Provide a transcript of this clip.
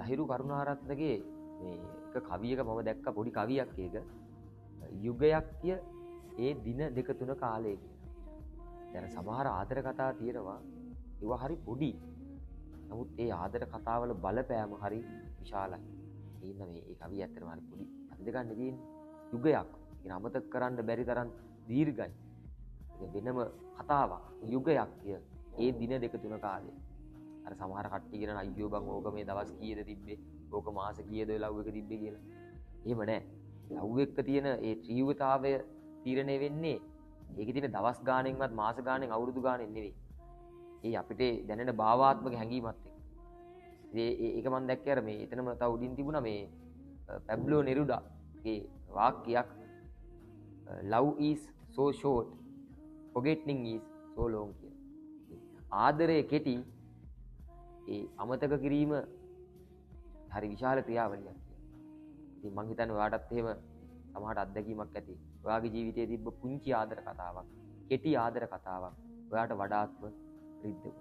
ලහිරු කරුණාරත්නගේ මේ එක කවියක මම දැක්ක පොඩි කවියක් ඒක යුගයක් කිය ඒ දින දෙක තුන කාලේ කියලා. දැන් සමහර ආදර කතා තියෙනවා ඒවා හරි පොඩි. නමුත් ඒ ආදර කතාවල බලපෑම හරි විශාලයි. ඉන්න මේ ඒ කවිය ඇත්තටම හරි පොඩි. අපි දෙකක් නෙවෙයි යුගයක්. ඒක අමතක කරන්න බැරි තරම් දීර්ඝයි. ඒක වෙනම කතාවක්. යුගයක් කිය ඒ දින දෙක තුන කාලේ. අර සමහර කට්ටිය කියන අයියෝ බං ඕක මේ දවස් කීයද තිබ්බේ? ඕක මාස කීයද ඔය ලව් එක තිබ්බේ කියලා. එහෙම නෑ. ලව් එක තියෙන ඒ ත්‍රිවිධතාවය තීරණය වෙන්නේ ඒකේ තියෙන දවස් ගාණෙන්වත් මාස ගාණෙන් අවුරුදු ගාණෙන් නෙවෙයි. ඒ අපිට දැනෙන භාවාත්මක හැඟීමත් එක්ක. ඒක මම දැක්කේ අර මේ එතනම තව උඩින් තිබුණා මේ පැබ්ලෝ නෙරුඩාගේ වාක්‍යයක් love is so short forgetting is so long කියන. ආදරය කෙටි ඒ අමතක කිරීම හරි විශාල ක්‍රියාවලියක් කියලා. ඉතින් මං හිතන්නේ ඔයාටත් එහෙම සමහරට අත්දැකීමක් ඇති. ඔයාගේ ජීවිතයේ තිබ්බ පුංචි ආදර කතාවක්, කෙටි ආදර කතාවක් ඔයාට වඩාත්ම රිද්දපු.